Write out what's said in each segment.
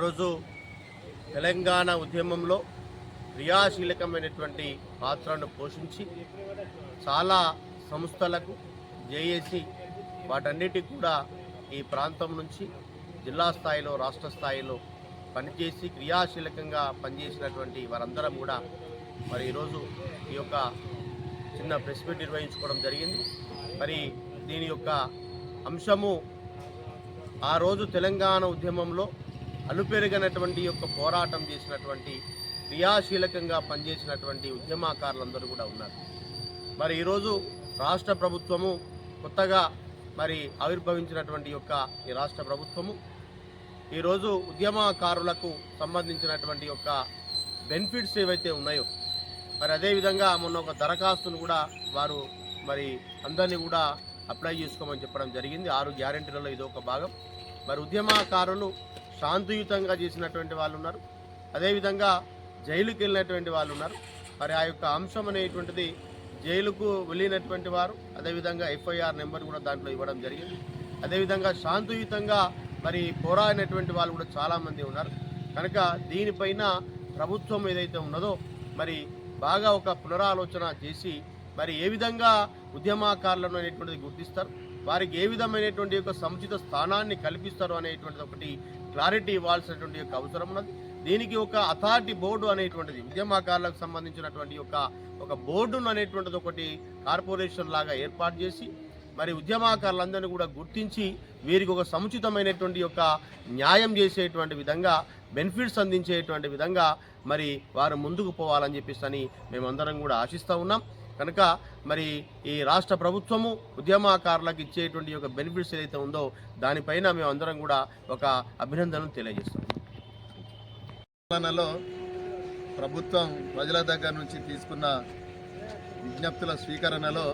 రోజు తెలంగాణ ఉద్యమంలో క్రియాశీలకమైనటువంటి పాత్రను పోషించి చాలా సంస్థలకు జేఏసీ వాటన్నిటికి కూడా ఈ ప్రాంతం నుంచి జిల్లా స్థాయిలో రాష్ట్ర స్థాయిలో పనిచేసి క్రియాశీలకంగా పనిచేసినటువంటి వారందరం కూడా మరి ఈరోజు ఈ యొక్క చిన్న ప్రెస్ మీట్ నిర్వహించుకోవడం జరిగింది. మరి దీని యొక్క అంశము ఆ రోజు తెలంగాణ ఉద్యమంలో అలుపెరగనటువంటి యొక్క పోరాటం చేసినటువంటి క్రియాశీలకంగా పనిచేసినటువంటి ఉద్యమకారులందరూ కూడా ఉన్నారు. మరి ఈరోజు రాష్ట్ర ప్రభుత్వము కొత్తగా మరి ఆవిర్భవించినటువంటి యొక్క ఈ రాష్ట్ర ప్రభుత్వము ఈరోజు ఉద్యమకారులకు సంబంధించినటువంటి యొక్క బెనిఫిట్స్ ఏవైతే ఉన్నాయో మరి అదేవిధంగా మొన్న ఒక దరఖాస్తును కూడా వారు మరి అందరినీ కూడా అప్లై చేసుకోమని చెప్పడం జరిగింది. 6 గ్యారెంటీలలో ఇది ఒక భాగం. మరి ఉద్యమకారులు శాంతియుతంగా చేసినటువంటి వాళ్ళు ఉన్నారు, అదేవిధంగా జైలుకి వెళ్ళినటువంటి వాళ్ళు ఉన్నారు. మరి ఆ యొక్క అంశం అనేటువంటిది జైలుకు వెళ్ళినటువంటి వారు అదేవిధంగా FIR నెంబర్ కూడా దాంట్లో ఇవ్వడం జరిగింది. అదేవిధంగా శాంతియుతంగా మరి పోరాడినటువంటి వాళ్ళు కూడా చాలామంది ఉన్నారు. కనుక దీనిపైన ప్రభుత్వం ఏదైతే ఉన్నదో మరి బాగా ఒక పునరాలోచన చేసి మరి ఏ విధంగా ఉద్యమకారులను అనేటువంటిది గుర్తిస్తారు, వారికి ఏ విధమైనటువంటి యొక్క సముచిత స్థానాన్ని కల్పిస్తారు అనేటువంటిది ఒకటి క్లారిటీ ఇవ్వాల్సినటువంటి యొక్క అవసరం ఉన్నది. దీనికి ఒక అథారిటీ బోర్డు అనేటువంటిది ఉద్యమకారులకు సంబంధించినటువంటి ఒక బోర్డును అనేటువంటిది ఒకటి కార్పొరేషన్ లాగా ఏర్పాటు చేసి మరి ఉద్యమకారులందరినీ కూడా గుర్తించి వీరికి ఒక సముచితమైనటువంటి యొక్క న్యాయం చేసేటువంటి విధంగా బెనిఫిట్స్ అందించేటువంటి విధంగా మరి వారు ముందుకు పోవాలని చెప్పేసి మేమందరం కూడా ఆశిస్తూ ఉన్నాం. కనుక మరి ఈ రాష్ట్ర ప్రభుత్వము ఉద్యమకారులకు ఇచ్చేటువంటి యొక్క బెనిఫిట్స్ ఏదైతే ఉందో దానిపైన మేమందరం కూడా ఒక అభినందనలు తెలియజేస్తాం. తెలంగాణలో ప్రభుత్వం ప్రజల దగ్గర నుంచి తీసుకున్న విజ్ఞప్తుల స్వీకరణలో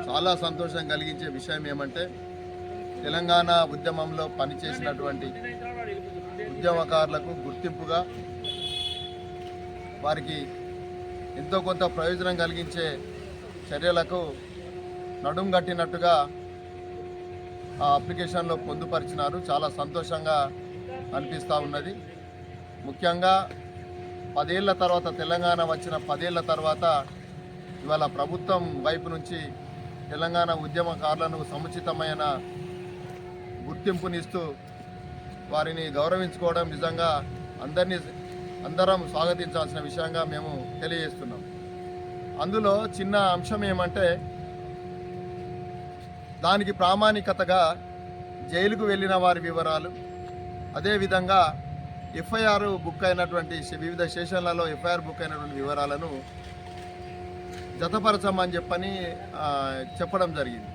చాలా సంతోషం కలిగించే విషయం ఏమంటే తెలంగాణ ఉద్యమంలో పనిచేసినటువంటి ఉద్యమకారులకు గుర్తింపుగా వారికి ఎంతో కొంత ప్రయోజనం కలిగించే చర్యలకు నడుం కట్టినట్టుగా ఆ అప్లికేషన్లో పొందుపరిచినారు. చాలా సంతోషంగా అనిపిస్తూ ఉన్నది. ముఖ్యంగా 10 ఏళ్ల తర్వాత తెలంగాణ వచ్చిన 10 ఏళ్ల తర్వాత ఇవాళ ప్రభుత్వం వైపు నుంచి తెలంగాణ ఉద్యమకారులను సముచితమైన గుర్తింపునిస్తూ వారిని గౌరవించుకోవడం నిజంగా అందరం స్వాగతించాల్సిన విషయంగా మేము తెలియజేస్తున్నాం. అందులో చిన్న అంశం ఏమంటే దానికి ప్రామాణికతగా జైలుకు వెళ్ళిన వారి వివరాలు, అదేవిధంగా FIR బుక్ అయినటువంటి వివిధ స్టేషన్లలో FIR బుక్ అయినటువంటి వివరాలను జతపరచమని చెప్పడం జరిగింది.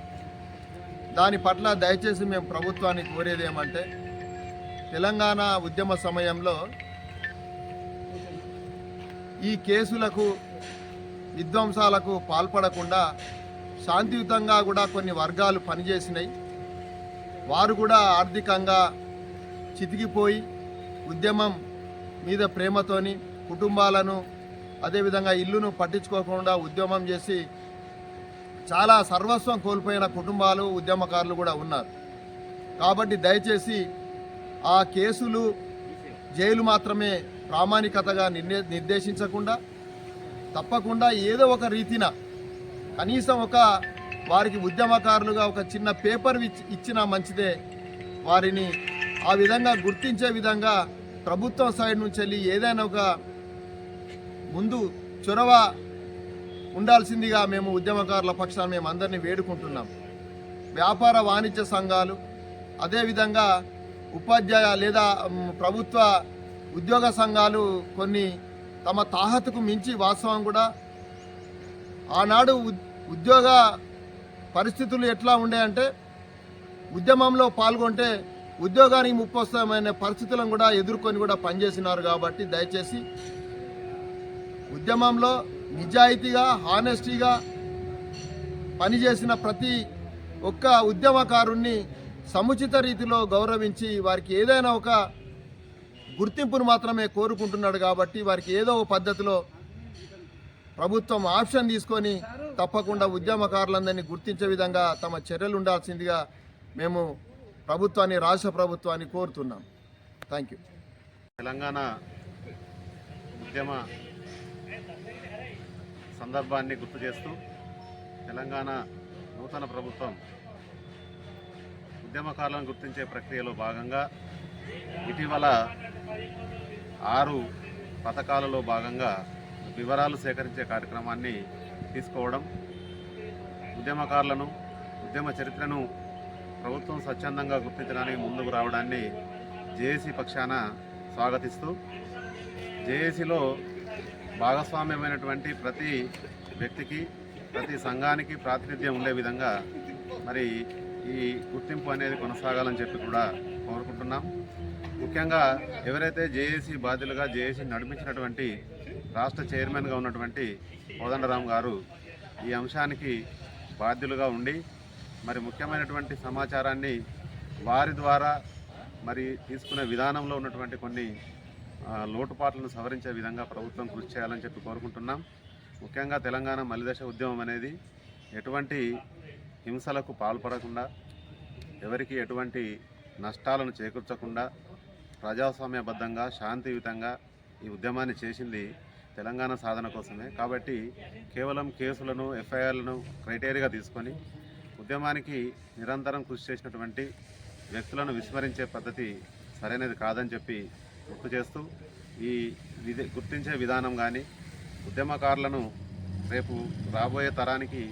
దాని పట్ల దయచేసి మేము ప్రభుత్వానికి కోరేది ఏమంటే తెలంగాణ ఉద్యమ సమయంలో ఈ కేసులకు విధ్వంసాలకు పాల్పడకుండా శాంతియుతంగా కూడా కొన్ని వర్గాలు పనిచేసినాయి. వారు కూడా ఆర్థికంగా చితికిపోయి ఉద్యమం మీద ప్రేమతోని కుటుంబాలను అదేవిధంగా ఇల్లును పట్టించుకోకుండా ఉద్యమం చేసి చాలా సర్వస్వం కోల్పోయిన కుటుంబాలు ఉద్యమకారులు కూడా ఉన్నారు. కాబట్టి దయచేసి ఆ కేసులు జైలు మాత్రమే ప్రామాణికతగా నిర్దేశించకుండా తప్పకుండా ఏదో ఒక రీతిన కనీసం వారికి ఉద్యమకారులుగా ఒక చిన్న పేపర్ ఇచ్చినా మంచిదే. వారిని ఆ విధంగా గుర్తించే విధంగా ప్రభుత్వం సైడ్ నుంచి వెళ్ళి ఏదైనా ఒక ముందు చొరవ ఉండాల్సిందిగా మేము ఉద్యమకారుల పక్షాన మేము అందరినీ వేడుకుంటున్నాం. వ్యాపార వాణిజ్య సంఘాలు అదేవిధంగా ఉపాధ్యాయ లేదా ప్రభుత్వ ఉద్యోగ సంఘాలు కొన్ని తమ తాహతుకు మించి వాస్తవం కూడా ఆనాడు ఉద్యోగ పరిస్థితులు ఎట్లా ఉండే అంటే ఉద్యమంలో పాల్గొంటే ఉద్యోగానికి ముప్పొస్తమైన పరిస్థితులను కూడా ఎదుర్కొని కూడా పనిచేసినారు. కాబట్టి దయచేసి ఉద్యమంలో నిజాయితీగా హానెస్టీగా పనిచేసిన ప్రతి ఒక్క ఉద్యమకారుణ్ణి సముచిత రీతిలో గౌరవించి వారికి ఏదైనా ఒక గుర్తింపును మాత్రమే కోరుకుంటున్నాడు. కాబట్టి వారికి ఏదో ఒక పద్ధతిలో ప్రభుత్వం ఆప్షన్ తీసుకొని తప్పకుండా ఉద్యమకారులందరినీ గుర్తించే విధంగా తమ చర్యలు ఉండాల్సిందిగా మేము ప్రభుత్వాన్ని రాష్ట్ర ప్రభుత్వాన్ని కోరుతున్నాం. Thank you. తెలంగాణ ఉద్యమ సందర్భాన్ని గుర్తు చేస్తూ తెలంగాణ నూతన ప్రభుత్వం ఉద్యమకారులను గుర్తించే ప్రక్రియలో భాగంగా ఇటీవల 6 పథకాలలో భాగంగా వివరాలు సేకరించే కార్యక్రమాన్ని తీసుకోవడం, ఉద్యమకారులను ఉద్యమ చరిత్రను ప్రభుత్వం స్వచ్ఛందంగా గుర్తించడానికి ముందుకు రావడాన్ని జేఏసీ పక్షాన స్వాగతిస్తూ జేఏసీలో భాగస్వామ్యమైనటువంటి ప్రతి వ్యక్తికి ప్రతి సంఘానికి ప్రాతినిధ్యం ఉండే విధంగా మరి ఈ గుర్తింపు అనేది కొనసాగాలని చెప్పి కూడా కోరుకుంటున్నాం. ముఖ్యంగా ఎవరైతే జేఏసీ బాధ్యులుగా జేఏసీ నడిపించినటువంటి రాష్ట్ర చైర్మన్గా ఉన్నటువంటి కోదండరాం గారు ఈ అంశానికి బాధ్యులుగా ఉండి మరి ముఖ్యమైనటువంటి సమాచారాన్ని వారి ద్వారా మరి తీసుకునే విధానంలో ఉన్నటువంటి కొన్ని లోటుపాట్లను సవరించే విధంగా ప్రభుత్వం కృషి చేయాలని చెప్పి కోరుకుంటున్నాం. ముఖ్యంగా తెలంగాణ మలిదశ ఉద్యమం అనేది ఎటువంటి హింసలకు పాల్పడకుండా, ఎవరికి ఎటువంటి నష్టాలను చేకూర్చకుండా ప్రజాస్వామ్యబద్ధంగా శాంతియుతంగా ఈ ఉద్యమాన్ని చేసింది తెలంగాణ సాధన కోసమే. కాబట్టి కేవలం కేసులను ఎఫ్ఐఆర్లను క్రైటీరియాగా తీసుకొని ఉద్యమానికి నిరంతరం కృషి చేసినటువంటి వ్యక్తులను విస్మరించే పద్ధతి సరైనది కాదని చెప్పి గుర్తు చేస్తూ ఈ గుర్తించే విధానం కానీ ఉద్యమకారులను రేపు రాబోయే తరానికి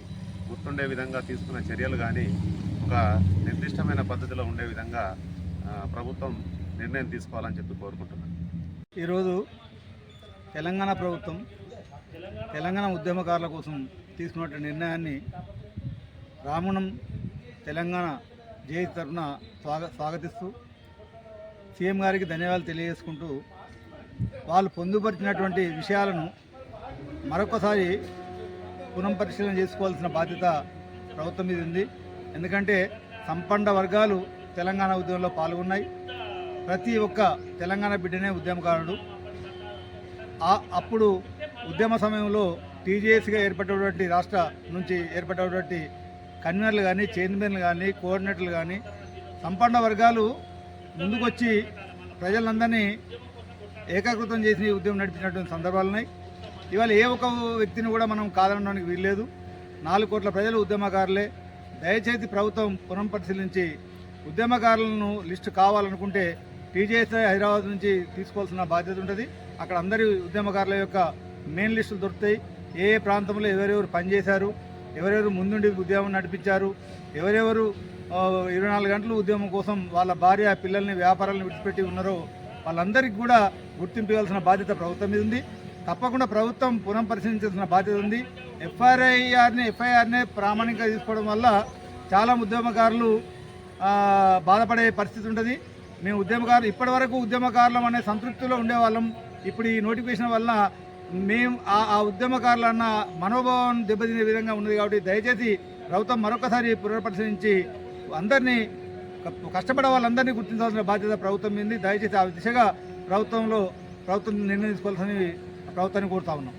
గుర్తుండే విధంగా తీసుకున్న చర్యలు కానీ ఒక నిర్దిష్టమైన పద్ధతిలో ఉండే విధంగా ప్రభుత్వం నిర్ణయం తీసుకోవాలని చెప్పి కోరుకుంటున్నాను. ఈరోజు తెలంగాణ ప్రభుత్వం తెలంగాణ ఉద్యమకారుల కోసం తీసుకున్న నిర్ణయాన్ని రామగుండం తెలంగాణ జేఏసీ తరఫున స్వాగతిస్తూ సీఎం గారికి ధన్యవాదాలు తెలియజేసుకుంటూ వాళ్ళు పొందుపరిచినటువంటి విషయాలను మరొకసారి పునఃపరిశీలన చేసుకోవాల్సిన బాధ్యత ప్రభుత్వం మీద ఉంది. ఎందుకంటే సంపన్న వర్గాలు తెలంగాణ ఉద్యమంలో పాల్గొన్నాయి. ప్రతి ఒక్క తెలంగాణ బిడ్డనే ఉద్యమకారుడు. అప్పుడు ఉద్యమ సమయంలో టీజేఎస్గా ఏర్పడినటువంటి రాష్ట్ర నుంచి ఏర్పడినటువంటి కన్వీనర్లు కానీ చైర్మన్లు కానీ కోఆర్డినేటర్లు కానీ సంపన్న వర్గాలు ముందుకొచ్చి ప్రజలందరినీ ఏకాకృతం చేసి ఉద్యమం నడిపించినటువంటి సందర్భాలు ఉన్నాయి. ఇవాళ ఏ ఒక్క వ్యక్తిని కూడా మనం కాదనడానికి వీల్లేదు. 4 కోట్ల ప్రజలు ఉద్యమకారులే. దయచేసి ప్రభుత్వం పునఃపరిశీలించి ఉద్యమకారులను లిస్టు కావాలనుకుంటే టీజేఎస్ హైదరాబాద్ నుంచి తీసుకోవాల్సిన బాధ్యత ఉంటుంది. అక్కడ అందరి ఉద్యమకారుల యొక్క మెయిన్ లిస్టులు దొరుకుతాయి. ఏ ఏ ప్రాంతంలో ఎవరెవరు పనిచేశారు, ఎవరెవరు ముందుండి ఉద్యమం నడిపించారు, ఎవరెవరు 24 గంటలు ఉద్యమం కోసం వాళ్ళ భార్య పిల్లల్ని వ్యాపారాలను విడిచిపెట్టి ఉన్నారో వాళ్ళందరికీ కూడా గుర్తింపు ఇవ్వాల్సిన బాధ్యత ప్రభుత్వం మీద ఉంది. తప్పకుండా ప్రభుత్వం పునఃపరిశీలించాల్సిన బాధ్యత ఉంది. ఎఫ్ఐఆర్నే ప్రామాణికంగా తీసుకోవడం వల్ల చాలా ఉద్యమకారులు బాధపడే పరిస్థితి ఉంటుంది. మేము ఉద్యమకారులు ఇప్పటివరకు ఉద్యమకారులం అనే సంతృప్తిలో ఉండేవాళ్ళం. ఇప్పుడు ఈ నోటిఫికేషన్ వలన మేము ఆ ఉద్యమకారులు అన్న మనోభావాన్ని దెబ్బతినే విధంగా ఉన్నది. కాబట్టి దయచేసి ప్రభుత్వం మరొకసారి పునఃపరిశీలించి అందరినీ కష్టపడే వాళ్ళందరినీ గుర్తించాల్సిన బాధ్యత ప్రభుత్వం మీద. దయచేసి ఆ దిశగా ప్రభుత్వం నిర్ణయం తీసుకోవాల్సిన ప్రభుత్వాన్ని కోరుతా ఉన్నాం.